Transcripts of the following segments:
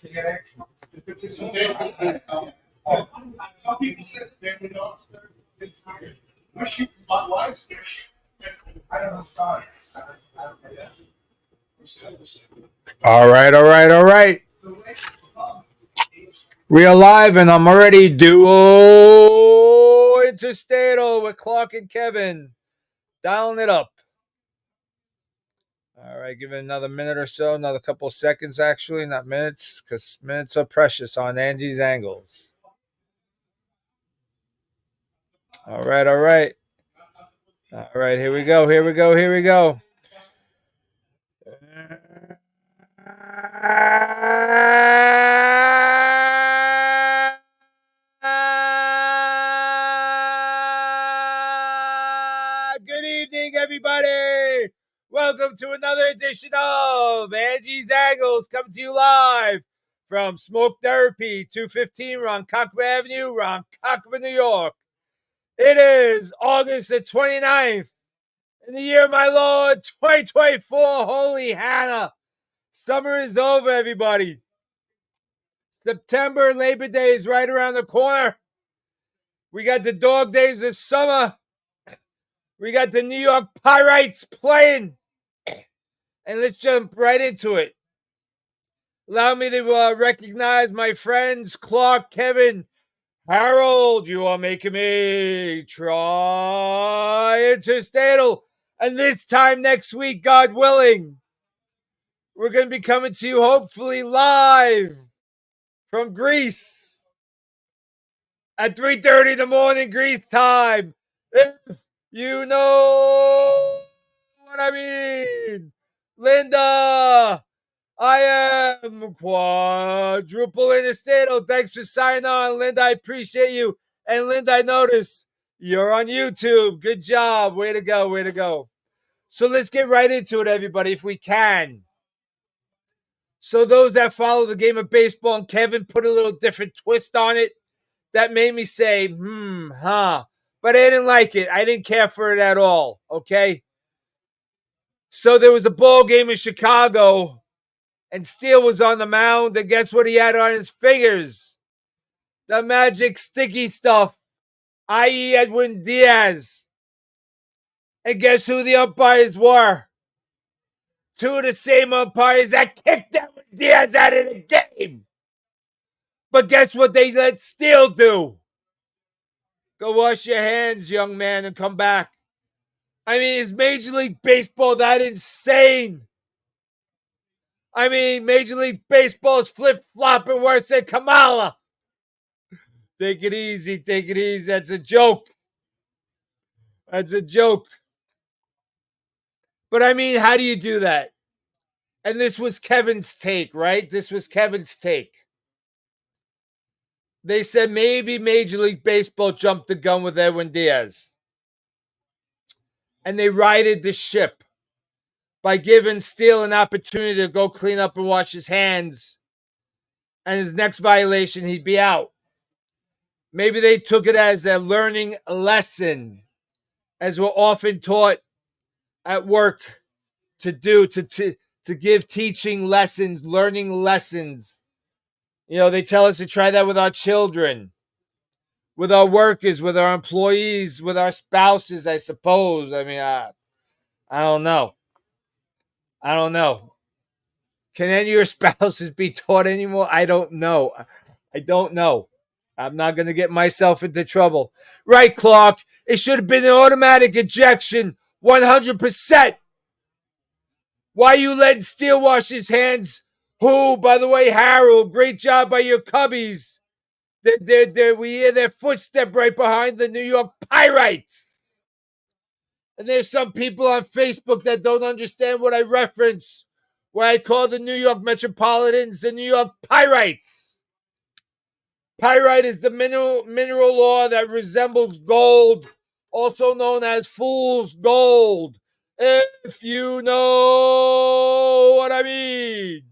Some people said they don't. My wife's I don't know science. All right. We are live, and I'm already duo interstatal with Clark and Kevin. Dialing it up. All right, give it another minute or so, another couple of seconds, actually, not minutes, because minutes are precious on Angie's angles. All right. All right, here we go. Good evening, everybody. Welcome to another edition of Angie's Angles, coming to you live from Smoke Therapy, 215 Ronkonkoma Avenue, Ronkonkoma, New York. It is August the 29th in the year of my Lord, 2024. Holy Hannah. Summer is over, everybody. September, Labor Day is right around the corner. We got the dog days of summer. We got the New York Pyrites playing. And let's jump right into it. Allow me to recognize my friends, Clark, Kevin, Harold. You are making me try interstatal. And this time next week, God willing, we're going to be coming to you hopefully live from Greece at 3:30 in the morning, Greece time. If you know what I mean. Linda, I am quadruple interstatal. Thanks for signing on, Linda. I appreciate you. And Linda, I notice you're on YouTube. Good job. Way to go. So let's get right into it, everybody, if we can. So those that follow the game of baseball, and Kevin put a little different twist on it, that made me say, But I didn't like it. I didn't care for it at all, okay? So there was a ball game in Chicago, and Steele was on the mound, and guess what he had on his fingers? The magic sticky stuff, i.e. Edwin Diaz. And guess who the umpires were? Two of the same umpires that kicked Edwin Diaz out of the game. But guess what they let Steele do? Go wash your hands, young man, and come back. I mean, is Major League Baseball that insane? I mean, Major League Baseball is flip-flopping worse than Kamala. Take it easy. That's a joke. But I mean, how do you do that? And this was Kevin's take, right? They said maybe Major League Baseball jumped the gun with Edwin Diaz. And they righted the ship by giving Steele an opportunity to go clean up and wash his hands. And his next violation, he'd be out. Maybe they took it as a learning lesson, as we're often taught at work to do, to give teaching lessons, learning lessons. You know, they tell us to try that with our children, with our workers, with our employees, with our spouses, I suppose. I mean, I don't know. Can any of your spouses be taught anymore? I don't know. I'm not going to get myself into trouble. Right, Clark? It should have been an automatic ejection, 100%. Why you letting Steele wash his hands? Who, by the way, Harold, great job by your Cubbies. We hear their footstep right behind the New York Pyrites. And there's some people on Facebook that don't understand what I reference, where I call the New York Metropolitans the New York Pyrites. Pyrite is the mineral ore that resembles gold, also known as fool's gold, if you know what I mean.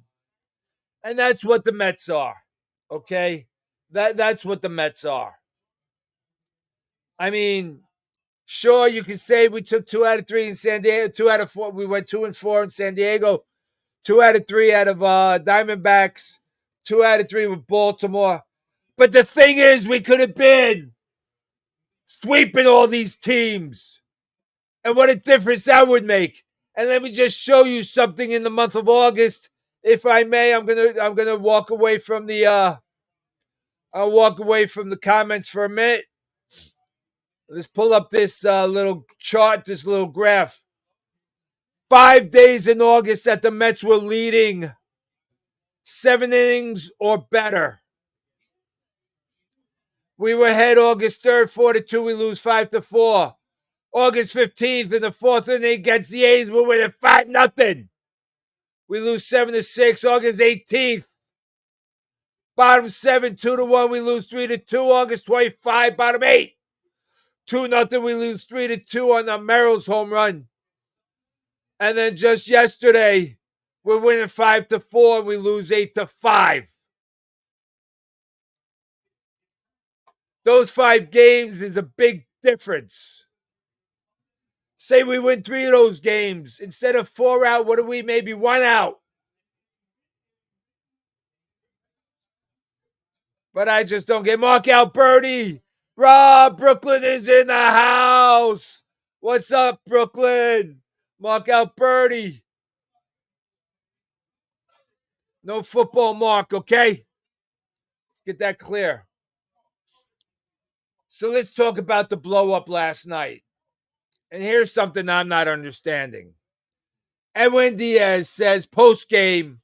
And that's what the Mets are, okay? That's what the Mets are. I mean, sure, you can say we took 2 out of 3 in San Diego, 2 out of 4. We went 2-4 in San Diego, 2 out of 3 out of Diamondbacks, 2 out of 3 with Baltimore. But the thing is, we could have been sweeping all these teams. And what a difference that would make. And let me just show you something in the month of August. If I may, I'm gonna walk away from the I'll walk away from the comments for a minute. Let's pull up this little chart, this little graph. 5 days in August that the Mets were leading 7 innings or better. We were ahead August 3rd, 4-2. We lose 5-4. August 15th in the 4th inning against the A's, we're winning 5-0. We lose 7-6. August 18th, bottom 7, 2-1. We lose 3-2. August 25, bottom 8, 2-0. We lose 3-2 on the Merrill's home run. And then just yesterday, we're winning 5-4 and we lose 8-5. Those 5 games is a big difference. Say we win 3 of those games. Instead of 4 out, what are we? Maybe 1 out. But I just don't get Mark out, Birdie. Rob, Brooklyn is in the house. What's up, Brooklyn? Mark out, Birdie. No football, Mark, okay? Let's get that clear. So let's talk about the blow up last night. And here's something I'm not understanding. Edwin Diaz says post game,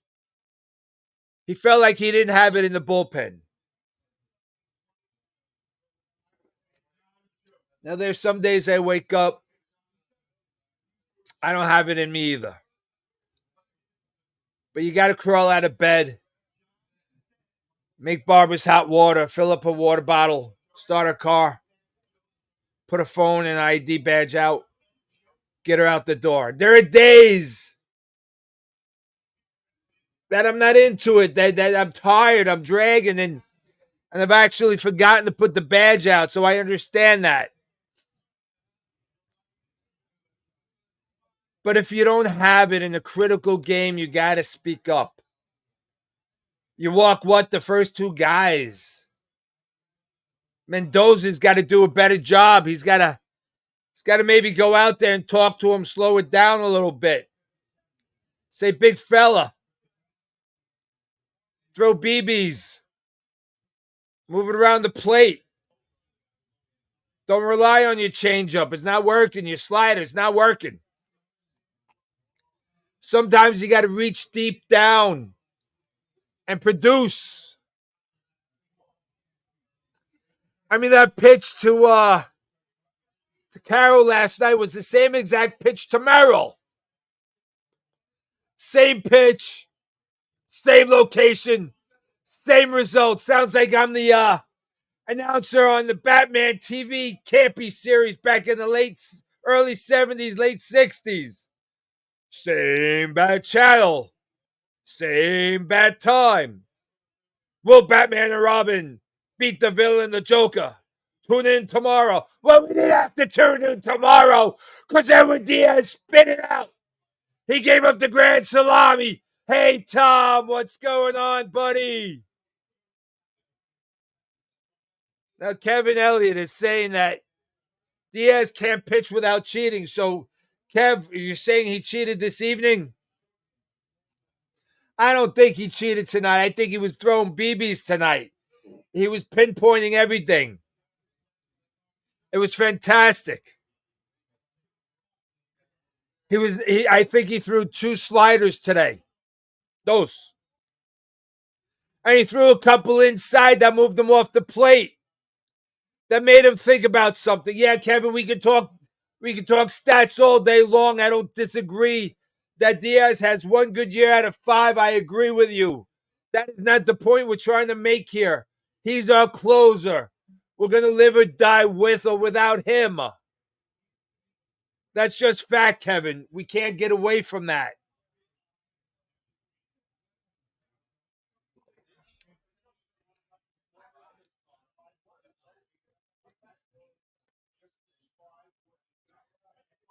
he felt like he didn't have it in the bullpen. Now, there's some days I wake up, I don't have it in me either. But you got to crawl out of bed, make Barbara's hot water, fill up a water bottle, start her car, put a phone and ID badge out, get her out the door. There are days that I'm not into it, that I'm tired, I'm dragging, and I've actually forgotten to put the badge out, so I understand that. But if you don't have it in a critical game, you got to speak up. You walk the first 2 guys. Mendoza's got to do a better job. He's got to maybe go out there and talk to him, slow it down a little bit. Say, big fella, throw BBs, move it around the plate. Don't rely on your changeup. It's not working. Your slider, it's not working. Sometimes you got to reach deep down and produce. I mean, that pitch to Carroll last night was the same exact pitch to Merrill. Same pitch, same location, same result. Sounds like I'm the announcer on the Batman TV campy series back in the early 70s, late 60s. Same bad channel. Same bad time. Will Batman and Robin beat the villain, the Joker? Tune in tomorrow. Well, we didn't have to tune in tomorrow because Edwin Diaz spit it out. He gave up the grand salami. Hey, Tom, what's going on, buddy? Now, Kevin Elliott is saying that Diaz can't pitch without cheating. So, Kev, you're saying he cheated this evening? I don't think he cheated tonight. I think he was throwing BBs tonight. He was pinpointing everything. It was fantastic. I think he threw 2 sliders today. Those. And he threw a couple inside that moved him off the plate. That made him think about something. Yeah, Kevin, we can talk stats all day long. I don't disagree that Diaz has 1 good year out of 5. I agree with you. That is not the point we're trying to make here. He's our closer. We're going to live or die with or without him. That's just fact, Kevin. We can't get away from that.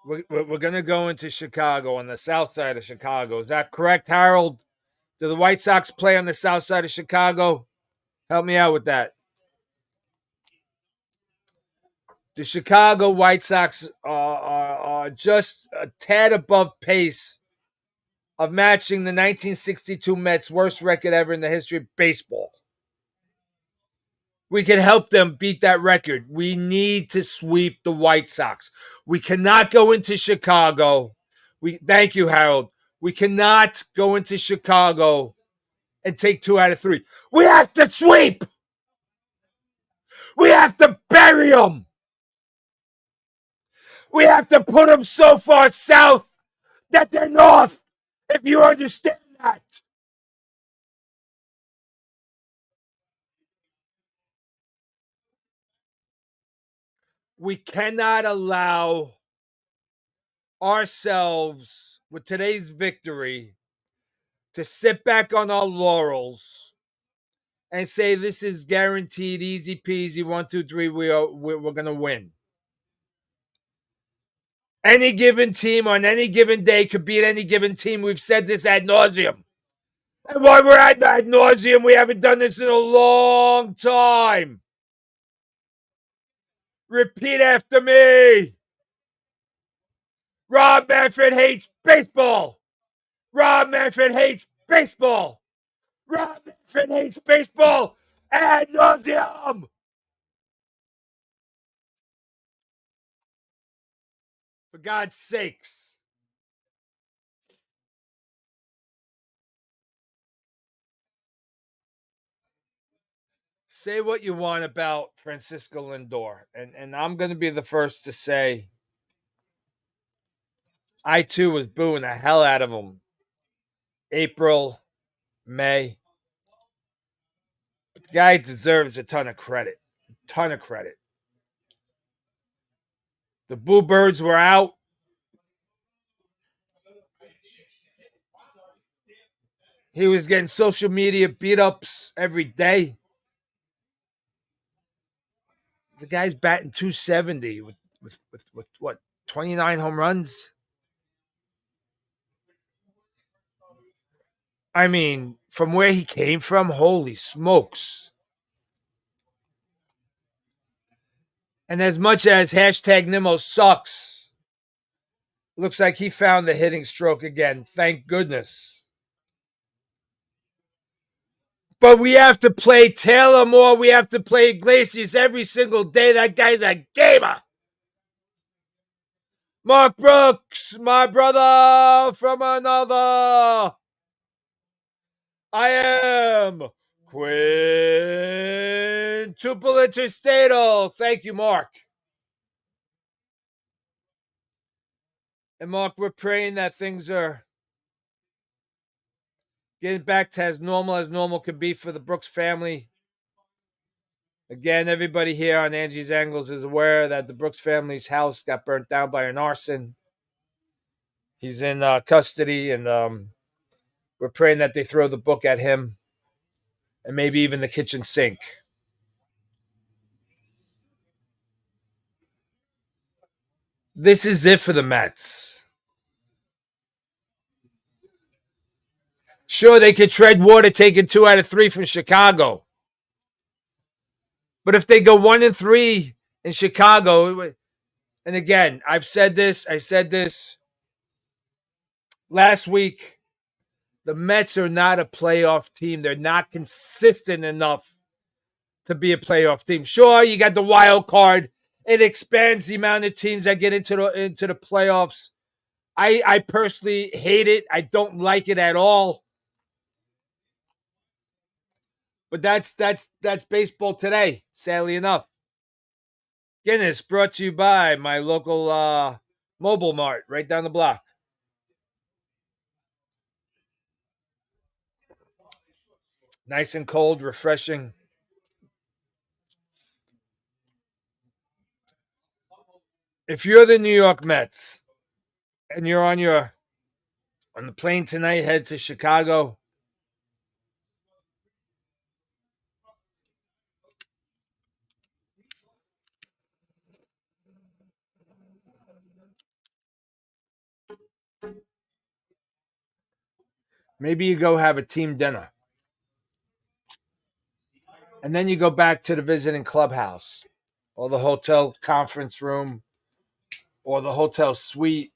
We're going to go into Chicago, on the south side of Chicago. Is that correct, Harold? Do the White Sox play on the south side of Chicago? Help me out with that. The Chicago White Sox are just a tad above pace of matching the 1962 Mets' worst record ever in the history of baseball. We can help them beat that record. We need to sweep the White Sox. We cannot go into Chicago. Thank you, Harold. We cannot go into Chicago and take 2 out of 3. We have to sweep. We have to bury them. We have to put them so far south that they're north, if you understand that. We cannot allow ourselves, with today's victory, to sit back on our laurels and say this is guaranteed, easy peasy, 1, 2, 3, we're going to win. Any given team on any given day could beat any given team. We've said this ad nauseum. And while we're at ad nauseum, we haven't done this in a long time. Repeat after me. Rob Manfred hates baseball. Rob Manfred hates baseball. Rob Manfred hates baseball ad nauseum. For God's sakes. Say what you want about Francisco Lindor. And I'm going to be the first to say I, too, was booing the hell out of him. April, May. But the guy deserves a ton of credit. Ton of credit. The Boo Birds were out. He was getting social media beat ups every day. The guy's batting 270 with what, 29 home runs? I mean, from where he came from, holy smokes. And as much as hashtag Nimmo sucks, looks like he found the hitting stroke again. Thank goodness. But we have to play Taylor more. We have to play Iglesias every single day. That guy's a gamer. Mark Brooks, my brother from another. I am quintuple interstatal. Thank you, Mark. And Mark, we're praying that things are getting back to as normal could be for the Brooks family. Again, everybody here on Angie's Angles is aware that the Brooks family's house got burnt down by an arson. He's in custody, and we're praying that they throw the book at him and maybe even the kitchen sink. This is it for the Mets. Sure, they could tread water taking 2 out of 3 from Chicago. But if they go 1-3 in Chicago, and again, I said this last week, the Mets are not a playoff team. They're not consistent enough to be a playoff team. Sure, you got the wild card. It expands the amount of teams that get into the playoffs. I personally hate it. I don't like it at all. But that's baseball today, sadly enough. Guinness brought to you by my local mobile mart right down the block. Nice and cold, refreshing. If you're the New York Mets and you're on the plane tonight, head to Chicago, Maybe you go have a team dinner. And then you go back to the visiting clubhouse or the hotel conference room or the hotel suite.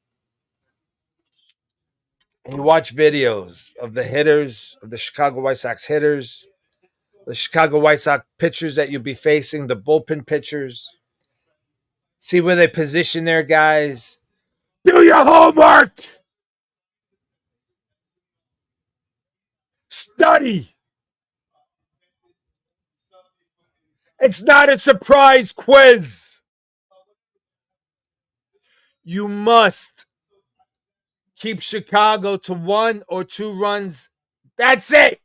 And you watch videos of the hitters, of the Chicago White Sox hitters, the Chicago White Sox pitchers that you'll be facing, the bullpen pitchers. See where they position their guys. Do your homework. Study. It's not a surprise quiz. You must keep Chicago to 1 or 2 runs. That's it.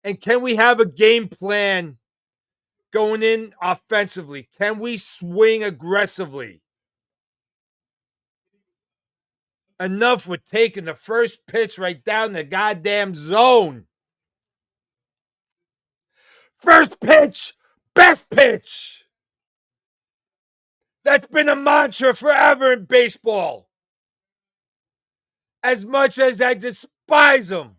And can we have a game plan going in offensively? Can we swing aggressively? Enough with taking the first pitch right down the goddamn zone. First pitch, best pitch. That's been a mantra forever in baseball. As much as I despise him.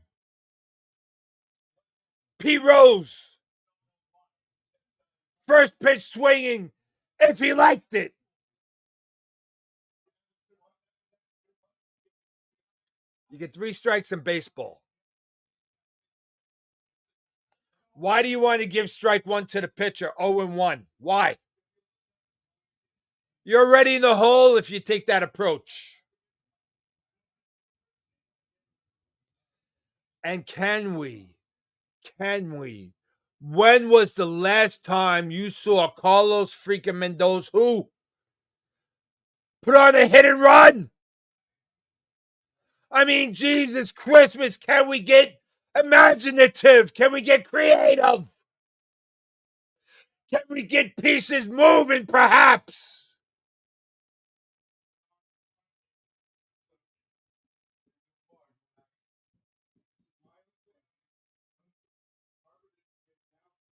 Pete Rose. First pitch swinging if he liked it. You get 3 strikes in baseball. Why do you want to give strike 1 to the pitcher 0-1? Why? You're already in the hole if you take that approach. And can we? When was the last time you saw Carlos freaking Mendoza who put on a hit and run? I mean, Jesus Christmas, can we get imaginative? Can we get creative? Can we get pieces moving, perhaps?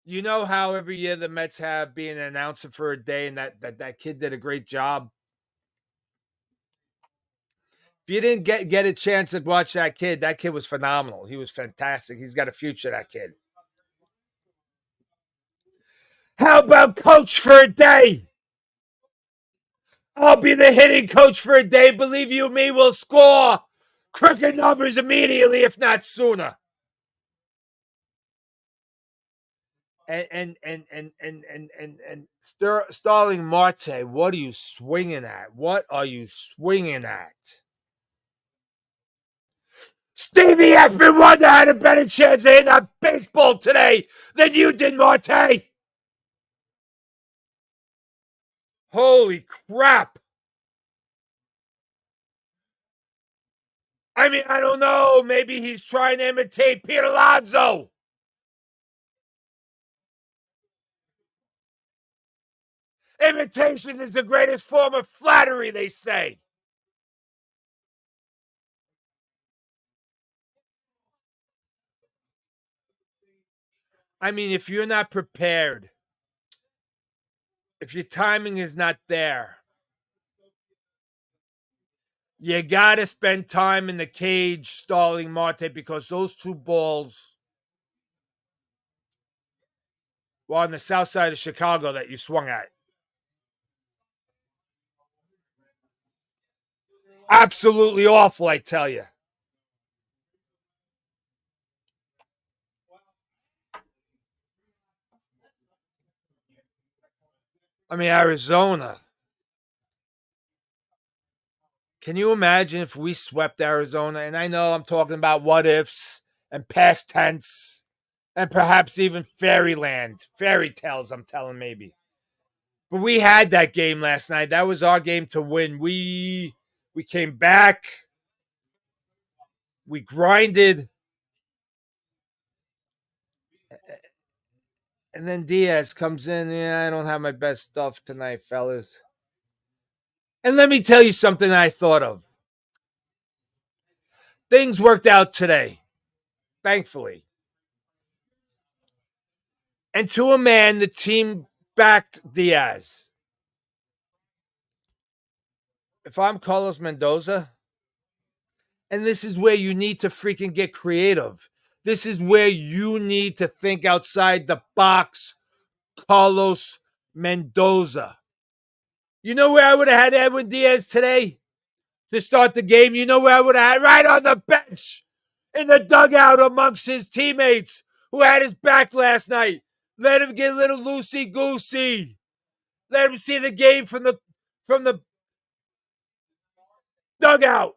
You know how every year the Mets have being an announcer for a day, and that kid did a great job. If you didn't get a chance to watch that kid was phenomenal. He was fantastic. He's got a future, that kid. How about coach for a day? I'll be the hitting coach for a day. Believe you me, we'll score crooked numbers immediately, if not sooner. And Starling Marte, what are you swinging at? Stevie Effin Wonder had a better chance of hitting a baseball today than you did, Marte. Holy crap. I mean, I don't know. Maybe he's trying to imitate Pete Alonso. Imitation is the greatest form of flattery, they say. I mean, if you're not prepared, if your timing is not there, you got to spend time in the cage stalling Marte because those 2 balls were on the south side of Chicago that you swung at. Absolutely awful, I tell you. I mean, Arizona. Can you imagine if we swept Arizona? And I know I'm talking about what ifs and past tense and perhaps even fairyland, fairy tales, I'm telling maybe. But we had that game last night. That was our game to win. We came back. We grinded. And then Diaz comes in. Yeah, I don't have my best stuff tonight, fellas. And let me tell you something I thought of. Things worked out today, thankfully. And to a man, the team backed Diaz. If I'm Carlos Mendoza, And this is where you need to freaking get creative. This is where you need to think outside the box, Carlos Mendoza. You know where I would have had Edwin Diaz today to start the game? You know where I would have had? Right on the bench, in the dugout amongst his teammates who had his back last night. Let him get a little loosey-goosey. Let him see the game from the dugout.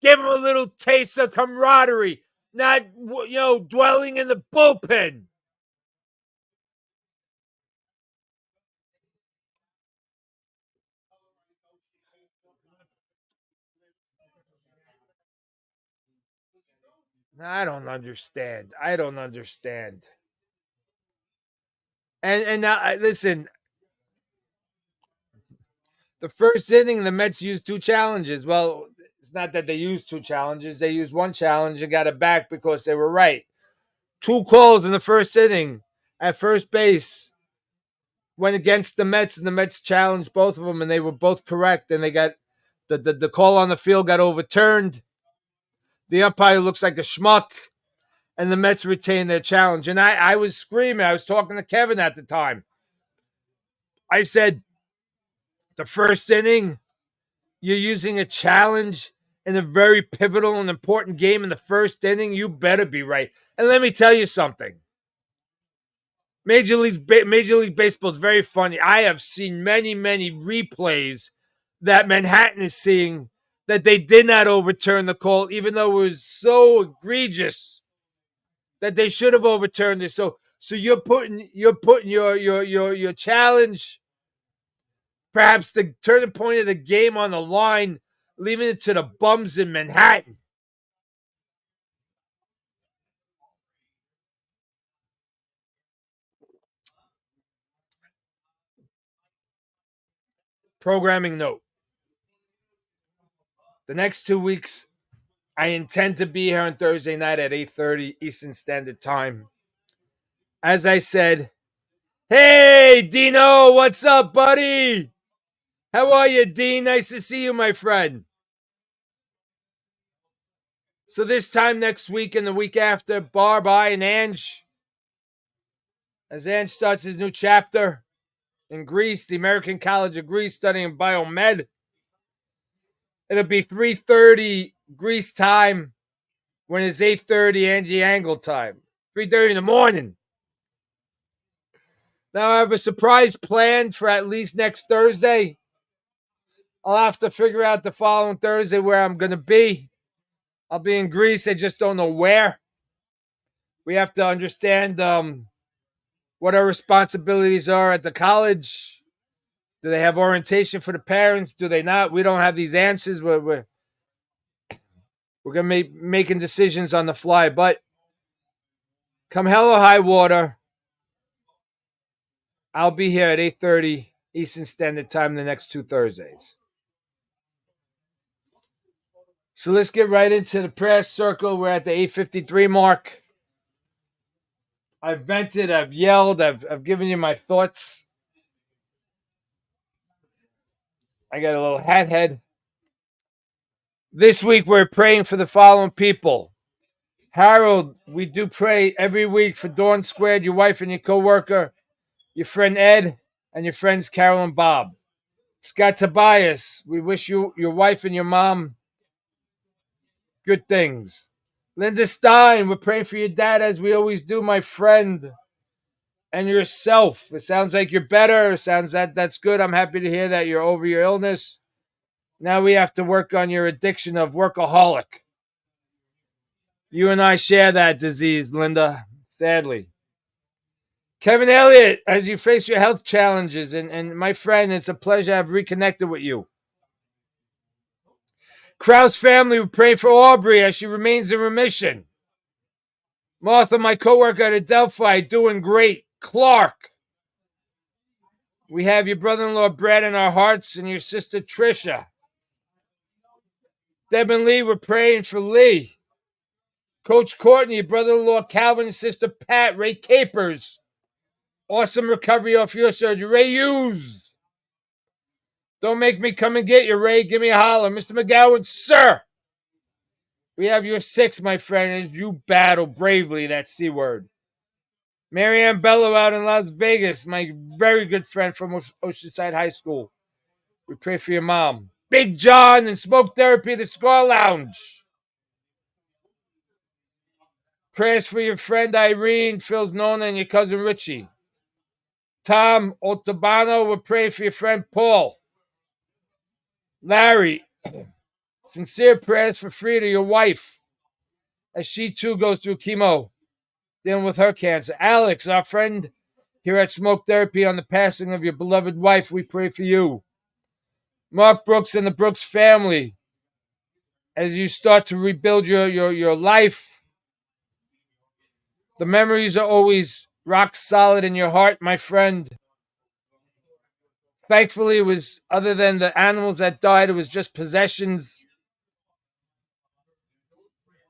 Give him a little taste of camaraderie, not, dwelling in the bullpen. I don't understand. And now, listen, the first inning, the Mets used 2 challenges. Well, it's not that they used 2 challenges. They used 1 challenge and got it back because they were right. 2 calls in the first inning at first base went against the Mets, and the Mets challenged both of them, and they were both correct, and they got the call on the field got overturned. The umpire looks like a schmuck, and the Mets retained their challenge. And I was screaming. I was talking to Kevin at the time. I said, the first inning, you're using a challenge in a very pivotal and important game in the first inning. You better be right. And let me tell you something. Major League Baseball is very funny. I have seen many, many replays that Manhattan is seeing that they did not overturn the call, even though it was so egregious that they should have overturned it. So you're putting your challenge, perhaps the turning point of the game, on the line, leaving it to the bums in Manhattan. Programming note. The next 2 weeks, I intend to be here on Thursday night at 8:30 Eastern Standard Time. As I said, hey, Dino, what's up, buddy? How are you, Dean? Nice to see you, my friend. So this time next week and the week after, Barb, I, and Angie, as Angie starts his new chapter in Greece, the American College of Greece, studying biomed. It'll be 3:30 Greece time when it's 8:30 Angie Angle time. 3:30 in the morning. Now I have a surprise planned for at least next Thursday. I'll have to figure out the following Thursday where I'm going to be. I'll be in Greece. I just don't know where. We have to understand what our responsibilities are at the college. Do they have orientation for the parents? Do they not? We don't have these answers. We're going to be making decisions on the fly. But come hell or high water, I'll be here at 8:30 Eastern Standard Time the next 2 Thursdays. So let's get right into the prayer circle. We're at the 8:53 mark. I've vented, I've yelled, I've given you my thoughts. I got a little hat head. This week we're praying for the following people. Harold, we do pray every week for Dawn Squared, your wife and your co-worker, your friend Ed, and your friends Carol and Bob. Scott Tobias, we wish you, your wife, and your mom good things. Linda Stein, we're praying for your dad as we always do, my friend. And yourself. It sounds like you're better. It sounds that's good. I'm happy to hear that you're over your illness. Now we have to work on your addiction of workaholic. You and I share that disease, Linda, sadly. Kevin Elliott, as you face your health challenges, and my friend, it's a pleasure I've reconnected with you. Krause family, we pray for Aubrey as she remains in remission. Martha, my coworker at Adelphi, doing great. Clark, we have your brother-in-law Brad in our hearts and your sister Trisha. Deb and Lee, we're praying for Lee. Coach Courtney, your brother-in-law Calvin and sister Pat, Ray Capers. Awesome recovery off your surgery. Ray Hughes. Don't make me come and get you, Ray. Give me a holler. Mr. McGowan, sir. We have your 6, my friend, as you battle bravely that C word. Marianne Bello out in Las Vegas, my very good friend from Oceanside High School. We pray for your mom. Big John and Smoke Therapy at the Scar Lounge. Prayers for your friend Irene, Phil's Nona, and your cousin Richie. Tom Otabano, we're praying for your friend Paul. Larry, sincere prayers for Frida, your wife, as she too goes through chemo, dealing with her cancer. Alex, our friend here at Smoke Therapy, on the passing of your beloved wife, we pray for you. Mark Brooks and the Brooks family, as you start to rebuild your life. The memories are always rock solid in your heart, my friend. Thankfully, it was, other than the animals that died, it was just possessions.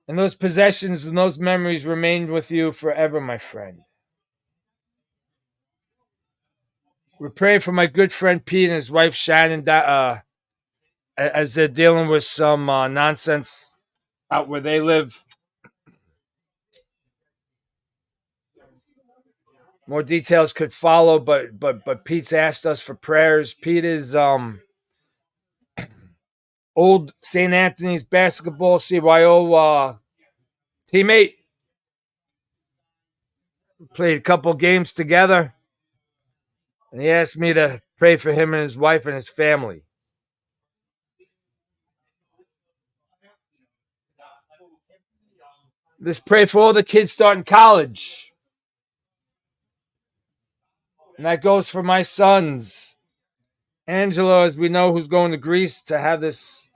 And those possessions and those memories remained with you forever, my friend. We're praying for my good friend Pete and his wife Shannon, as they're dealing with some nonsense out where they live. More details could follow, but Pete's asked us for prayers. Pete is old St. Anthony's basketball CYO teammate. Played a couple games together. And he asked me to pray for him and his wife and his family. Let's pray for all the kids starting college. And that goes for my sons. Angelo, as we know, who's going to Greece, to have this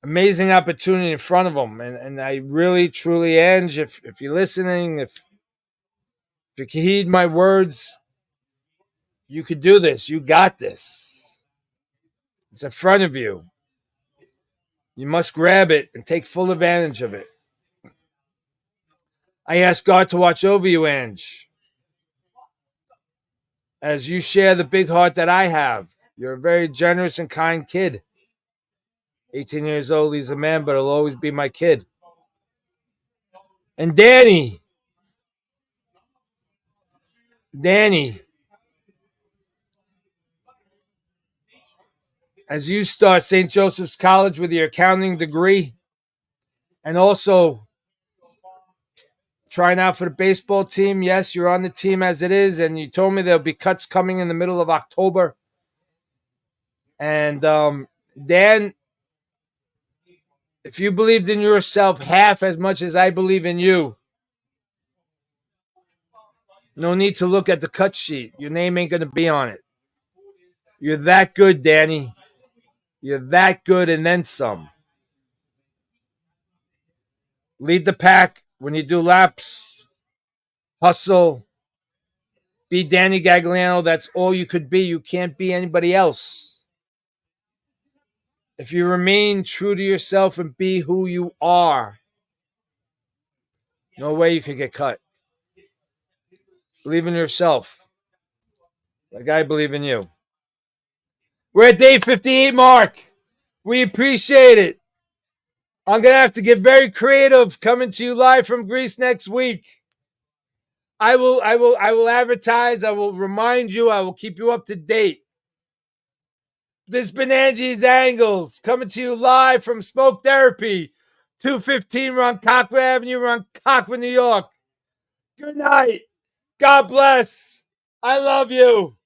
amazing opportunity in front of them. And I really, truly, Ange, if you're listening, if you can heed my words, you could do this. You got this. It's in front of you. You must grab it and take full advantage of it. I ask God to watch over you, Ange, as you share the big heart that I have. You're a very generous and kind kid. 18 years old, he's a man, but he'll always be my kid. And Danny, as you start St. Joseph's College with your accounting degree, and also trying out for the baseball team. Yes, you're on the team as it is, and you told me there'll be cuts coming in the middle of October. And Dan, if you believed in yourself half as much as I believe in you, no need to look at the cut sheet. Your name ain't going to be on it. You're that good, Danny. You're that good and then some. Lead the pack when you do laps. Hustle. Be Danny Gagliano. That's all you could be. You can't be anybody else. If you remain true to yourself and be who you are, no way you could get cut. Believe in yourself. Like I believe in you. We're at day 58, Mark. We appreciate it. I'm going to have to get very creative coming to you live from Greece next week. I will advertise. I will remind you. I will keep you up to date. This has been Angie's Angles, coming to you live from Smoke Therapy, 215 Ronkonkoma Avenue, Ronkonkoma, New York. Good night. God bless. I love you.